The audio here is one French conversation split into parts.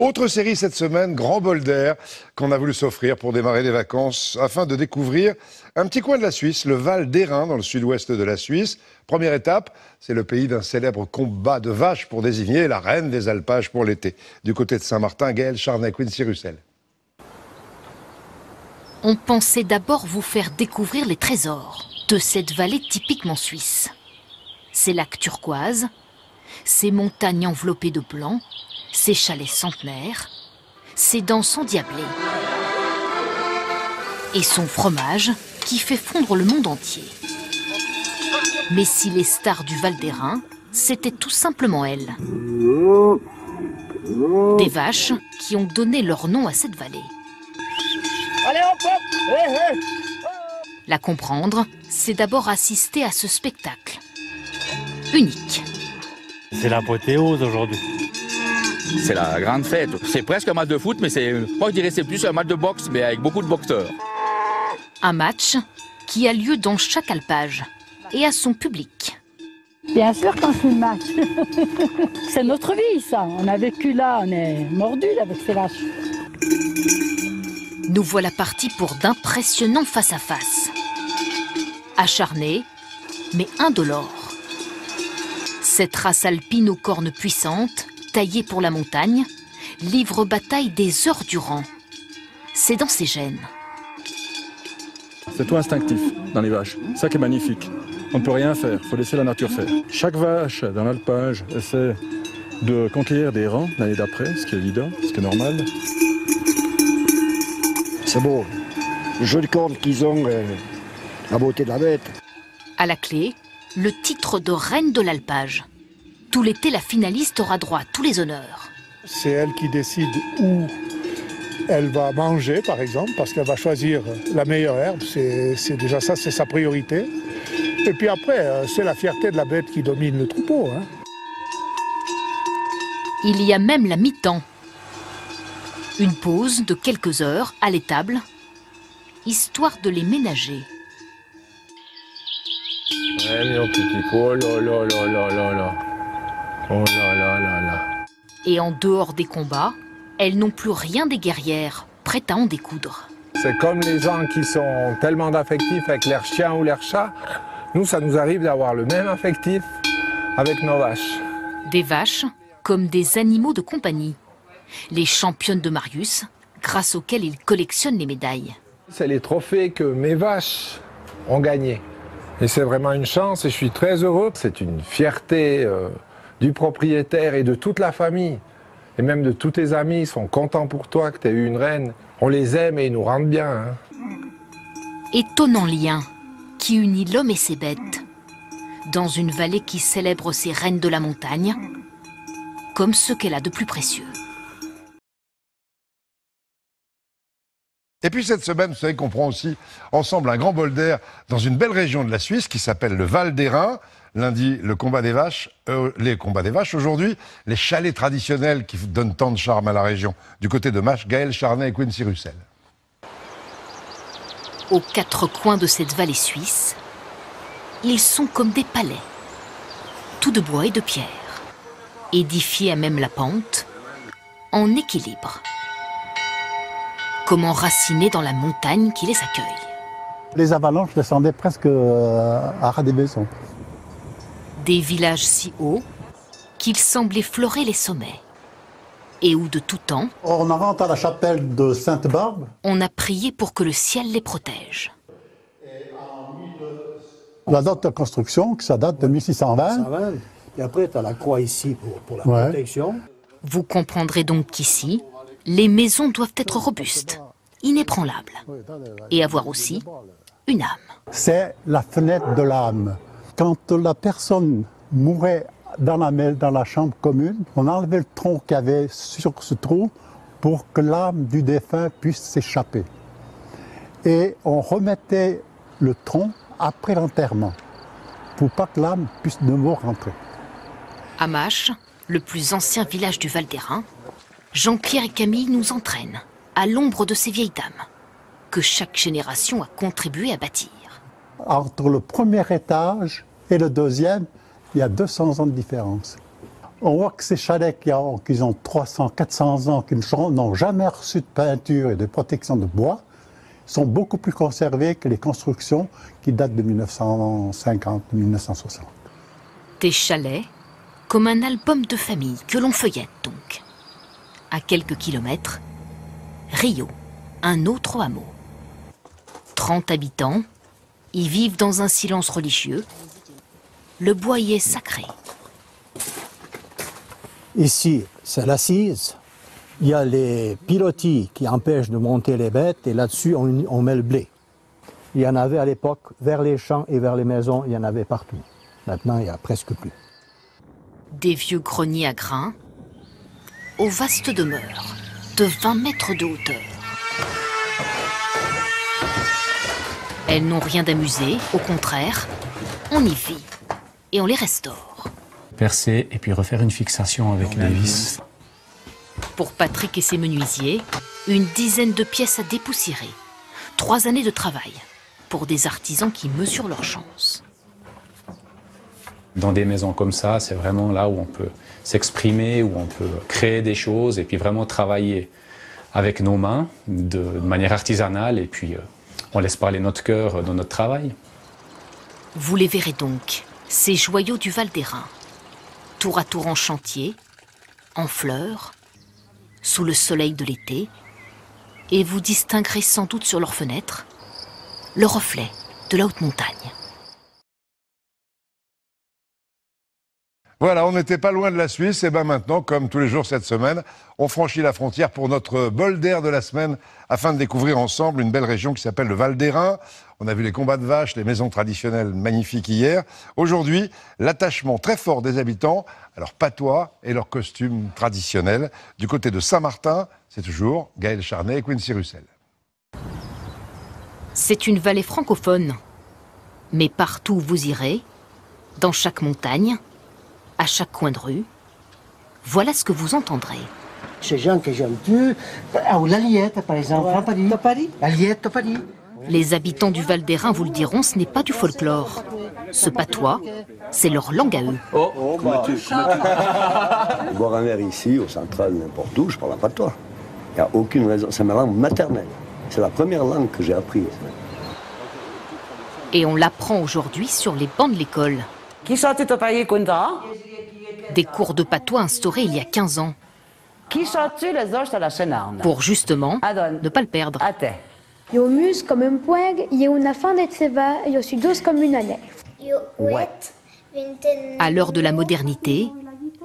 Autre série cette semaine, Grand bol d'air, qu'on a voulu s'offrir pour démarrer les vacances afin de découvrir un petit coin de la Suisse, le Val d'Airain, dans le sud-ouest de la Suisse. Première étape, c'est le pays d'un célèbre combat de vaches pour désigner la reine des alpages pour l'été. Du côté de Saint-Martin, Gaël Charnet, Quincy Russell. On pensait d'abord vous faire découvrir les trésors de cette vallée typiquement suisse. Ces lacs turquoises, ces montagnes enveloppées de blanc, ces chalets centenaires, ses dents endiablées et son fromage qui fait fondre le monde entier. Mais si les stars du Val d'Airain, c'était tout simplement elles. Des vaches qui ont donné leur nom à cette vallée. Allez, hop, hop. Hey, hey. La comprendre, c'est d'abord assister à ce spectacle. Unique. C'est l'apothéose aujourd'hui. C'est la grande fête. C'est presque un match de foot, mais moi je dirais que c'est plus un match de boxe, mais avec beaucoup de boxeurs. Un match qui a lieu dans chaque alpage et à son public. Bien sûr qu'on fait le match. C'est notre vie, ça. On a vécu là, on est mordu avec ces vaches. Nous voilà partis pour d'impressionnants face-à-face. Acharnés, mais indolores. Cette race alpine aux cornes puissantes, taillée pour la montagne, livre bataille des heures durant. C'est dans ses gènes. C'est tout instinctif dans les vaches. C'est ça qui est magnifique. On ne peut rien faire, il faut laisser la nature faire. Chaque vache dans l'alpage essaie de conquérir des rangs l'année d'après, ce qui est évident, ce qui est normal. C'est beau. Les jolies cornes qu'ils ont, la beauté de la bête. À la clé, le titre de reine de l'alpage. Tout l'été, la finaliste aura droit à tous les honneurs. C'est elle qui décide où elle va manger, par exemple, parce qu'elle va choisir la meilleure herbe. C'est déjà ça, c'est sa priorité. Et puis après, c'est la fierté de la bête qui domine le troupeau. Hein. Il y a même la mi-temps. Une pause de quelques heures à l'étable, histoire de les ménager. Ouais, mon petit, oh là là là là là là. Oh là là là là. Et en dehors des combats, elles n'ont plus rien des guerrières, prêtes à en découdre. C'est comme les gens qui sont tellement d'affectifs avec leurs chiens ou leurs chats. Nous, ça nous arrive d'avoir le même affectif avec nos vaches. Des vaches comme des animaux de compagnie. Les championnes de Marius, grâce auxquelles il collectionne les médailles. C'est les trophées que mes vaches ont gagnés. Et c'est vraiment une chance et je suis très heureux. C'est une fierté du propriétaire et de toute la famille. Et même de tous tes amis, ils sont contents pour toi que tu aies eu une reine. On les aime et ils nous rendent bien. Hein. Étonnant lien qui unit l'homme et ses bêtes. Dans une vallée qui célèbre ses reines de la montagne, comme ce qu'elle a de plus précieux. Et puis cette semaine, vous savez qu'on prend aussi ensemble un grand bol d'air dans une belle région de la Suisse qui s'appelle le Val d'Airain. Lundi, le combat des vaches, les combats des vaches. Aujourd'hui, les chalets traditionnels qui donnent tant de charme à la région. Du côté de Mâche, Gaël Charnet et Quincy Russell. Aux quatre coins de cette vallée suisse, ils sont comme des palais, tout de bois et de pierre, édifiés à même la pente, en équilibre. Comme enracinés dans la montagne qui les accueille. Les avalanches descendaient presque à ras des maisons. Des villages si hauts qu'ils semblent effleurer les sommets. Et où de tout temps, on rentre à la chapelle de Sainte-Barbe. On a prié pour que le ciel les protège. La date de construction, ça date de 1620. Et après, tu as la croix ici pour la protection. Vous comprendrez donc qu'ici, les maisons doivent être robustes, inébranlables, et avoir aussi une âme. C'est la fenêtre de l'âme. Quand la personne mourait dans la chambre commune, on enlevait le tronc qu'il y avait sur ce trou pour que l'âme du défunt puisse s'échapper. Et on remettait le tronc après l'enterrement, pour pas que l'âme puisse de nouveau rentrer. À Mâche, le plus ancien village du Val d'Airain, Jean-Pierre et Camille nous entraînent à l'ombre de ces vieilles dames que chaque génération a contribué à bâtir. Entre le premier étage et le deuxième, il y a 200 ans de différence. On voit que ces chalets qui ont 300, 400 ans, qui n'ont jamais reçu de peinture et de protection de bois, sont beaucoup plus conservés que les constructions qui datent de 1950, 1960. Des chalets, comme un album de famille que l'on feuillette donc. À quelques kilomètres, Rio, un autre hameau. 30 habitants y vivent dans un silence religieux. Le bois y est sacré. Ici, c'est l'assise. Il y a les pilotis qui empêchent de monter les bêtes et là-dessus, on met le blé. Il y en avait à l'époque, vers les champs et vers les maisons, il y en avait partout. Maintenant, il n'y a presque plus. Des vieux greniers à grains, aux vastes demeures de 20 mètres de hauteur. Elles n'ont rien d'amusé, au contraire, on y vit et on les restaure. Percer et puis refaire une fixation avec les vis. Pour Patrick et ses menuisiers, une dizaine de pièces à dépoussiérer. 3 années de travail pour des artisans qui mesurent leurs chances. Dans des maisons comme ça, c'est vraiment là où on peut s'exprimer, où on peut créer des choses et puis vraiment travailler avec nos mains de manière artisanale et puis on laisse parler notre cœur dans notre travail. Vous les verrez donc, ces joyaux du Val d'Airain, tour à tour en chantier, en fleurs, sous le soleil de l'été, et vous distinguerez sans doute sur leurs fenêtres le reflet de la haute montagne. Voilà, on n'était pas loin de la Suisse, et bien maintenant, comme tous les jours cette semaine, on franchit la frontière pour notre bol d'air de la semaine, afin de découvrir ensemble une belle région qui s'appelle le Val d'Airain. On a vu les combats de vaches, les maisons traditionnelles magnifiques hier. Aujourd'hui, l'attachement très fort des habitants à leurs patois et leurs costumes traditionnels. Du côté de Saint-Martin, c'est toujours Gaël Charnet et Quincy Russell. C'est une vallée francophone, mais partout où vous irez, dans chaque montagne, à chaque coin de rue, voilà ce que vous entendrez. Ces gens que j'aime plus, la liette par exemple, la liette, Paris. Les habitants du Val d'Airain vous le diront, ce n'est pas du folklore. Ce patois, c'est leur langue à eux. Boire un verre ici, au central, n'importe où, je parle pas de toi. Il n'y a aucune raison, c'est ma langue maternelle. C'est la première langue que j'ai apprise. Et on l'apprend aujourd'hui sur les bancs de l'école. Des cours de patois instaurés il y a 15 ans. Pour justement ne pas le perdre. Eu mus comme un poing, il y a une fin de seva, je suis douce comme une année. À l'heure de la modernité,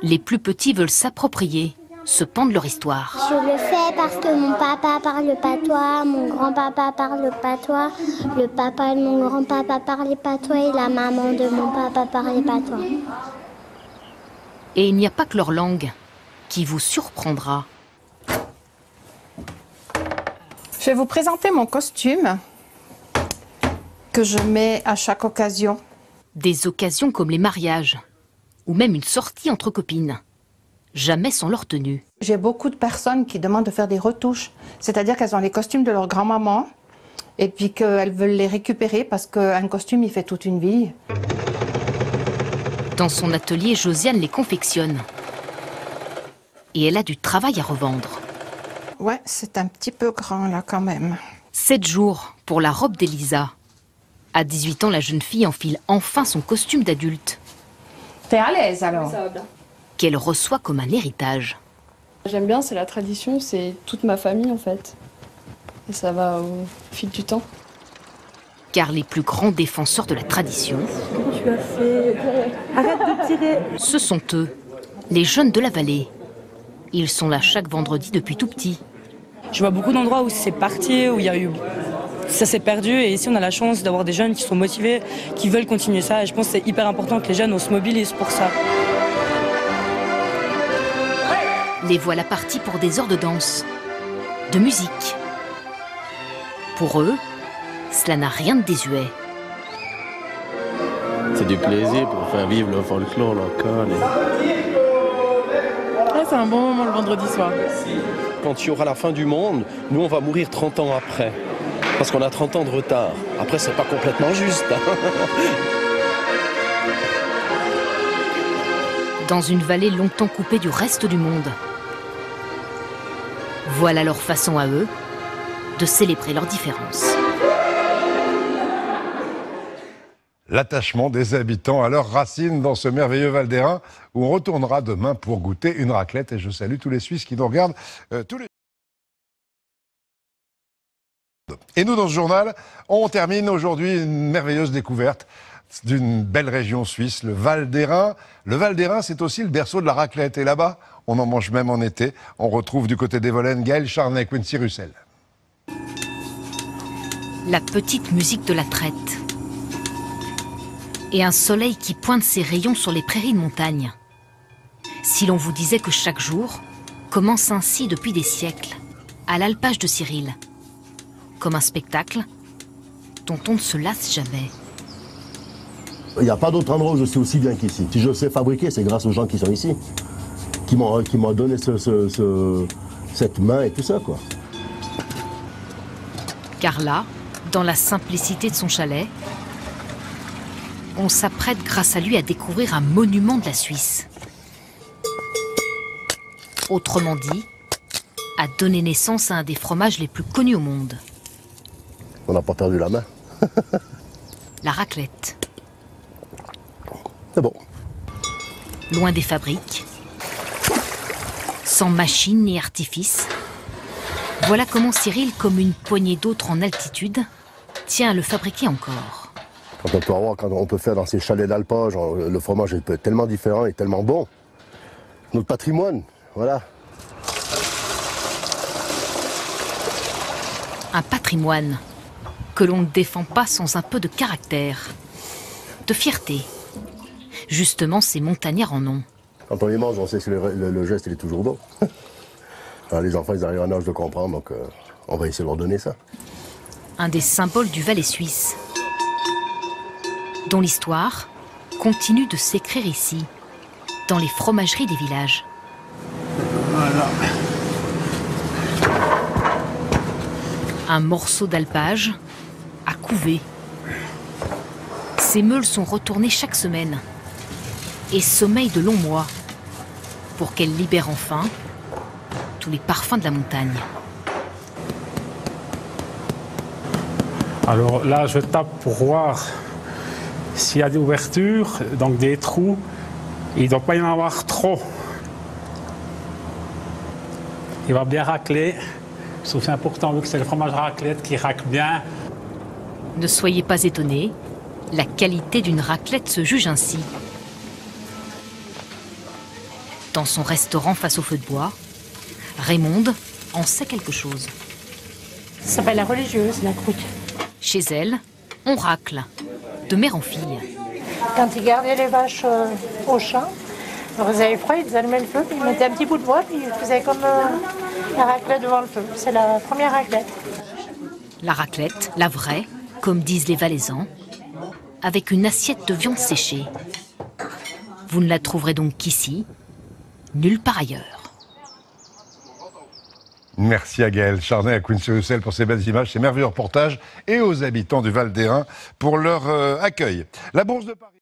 les plus petits veulent s'approprier, se pendre leur histoire. Je le fais parce que mon papa parle le patois, mon grand-papa parle le patois, le papa de mon grand-papa parle le patois et la maman de mon papa parle le patois. Et il n'y a pas que leur langue qui vous surprendra. Je vais vous présenter mon costume que je mets à chaque occasion. Des occasions comme les mariages ou même une sortie entre copines. Jamais sans leur tenue. J'ai beaucoup de personnes qui demandent de faire des retouches. C'est-à-dire qu'elles ont les costumes de leur grand-maman et puis qu'elles veulent les récupérer parce qu'un costume, il fait toute une vie. Dans son atelier, Josiane les confectionne. Et elle a du travail à revendre. Ouais, c'est un petit peu grand là quand même. 7 jours pour la robe d'Elisa. À 18 ans, la jeune fille enfile enfin son costume d'adulte. T'es à l'aise alors? Qu'elle reçoit comme un héritage. J'aime bien, c'est la tradition, c'est toute ma famille en fait. Et ça va au fil du temps. Car les plus grands défenseurs de la tradition, Tu as fait... Arrête de tirer. Ce sont eux, les jeunes de la vallée. Ils sont là chaque vendredi depuis tout petit. Je vois beaucoup d'endroits où c'est parti, où il y a eu... ça s'est perdu, et ici on a la chance d'avoir des jeunes qui sont motivés, qui veulent continuer ça, et je pense que c'est hyper important que les jeunes on se mobilise pour ça. Les voilà partis pour des heures de danse, de musique. Pour eux, cela n'a rien de désuet. C'est du plaisir pour faire vivre le folklore local. C'est un bon moment le vendredi soir. Quand il y aura la fin du monde, nous on va mourir 30 ans après. Parce qu'on a 30 ans de retard. Après, c'est pas complètement juste. dans une vallée longtemps coupée du reste du monde. Voilà leur façon à eux de célébrer leurs différences. L'attachement des habitants à leurs racines dans ce merveilleux Val d'Airain où on retournera demain pour goûter une raclette. Et je salue tous les Suisses qui nous regardent tous les... Et nous, dans ce journal, on termine aujourd'hui une merveilleuse découverte d'une belle région suisse, le Val d'Airain. Le Val d'Airain, c'est aussi le berceau de la raclette. Et là-bas, on en mange même en été. On retrouve du côté des Volènes Gaël Charnet, Quincy Russell. La petite musique de la traite. Et un soleil qui pointe ses rayons sur les prairies de montagne. Si l'on vous disait que chaque jour commence ainsi depuis des siècles, à l'alpage de Cyril, comme un spectacle dont on ne se lasse jamais. Il n'y a pas d'autre endroit où je suis aussi bien qu'ici. Si je sais fabriquer, c'est grâce aux gens qui sont ici, qui m'ont donné cette main et tout ça, quoi. Car là, dans la simplicité de son chalet, on s'apprête grâce à lui à découvrir un monument de la Suisse. Autrement dit, à donner naissance à un des fromages les plus connus au monde. On n'a pas perdu la main. La raclette. C'est bon. Loin des fabriques, sans machine ni artifice, voilà comment Cyril, comme une poignée d'autres en altitude, tient à le fabriquer encore. Quand on peut faire dans ces chalets d'alpage, le fromage peut être tellement différent et tellement bon. Notre patrimoine, voilà. Un patrimoine que l'on ne défend pas sans un peu de caractère, de fierté. Justement, ces montagnards en ont. Quand on les mange, on sait que le geste il est toujours bon. Alors, les enfants, ils arrivent à un âge de comprendre, donc on va essayer de leur donner ça. Un des symboles du Valais suisse, dont l'histoire continue de s'écrire ici, dans les fromageries des villages. Voilà. Un morceau d'alpage à couver. Ces meules sont retournées chaque semaine et sommeillent de longs mois pour qu'elles libèrent enfin tous les parfums de la montagne. Alors là, je tape pour voir s'il y a des ouvertures, donc des trous. Il ne doit pas y en avoir trop. Il va bien racler. Je trouve que c'est important vu que c'est le fromage raclette qui racle bien. Ne soyez pas étonnés, la qualité d'une raclette se juge ainsi. Dans son restaurant face au feu de bois, Raymonde en sait quelque chose. Ça s'appelle la religieuse, la croûte. Chez elle, on racle, de mère en fille. Quand ils gardaient les vaches au champ, alors ils avaient froid, ils allumaient le feu, puis ils mettaient un petit bout de bois, puis ils faisaient comme la raclette devant le feu. C'est la première raclette. La raclette, la vraie, comme disent les Valaisans, avec une assiette de viande séchée. Vous ne la trouverez donc qu'ici, nulle part ailleurs. Merci à Gaël Charnet, à Quincy Russell pour ces belles images, ces merveilleux reportages et aux habitants du Val d'Airain pour leur accueil. La Bourse de Paris.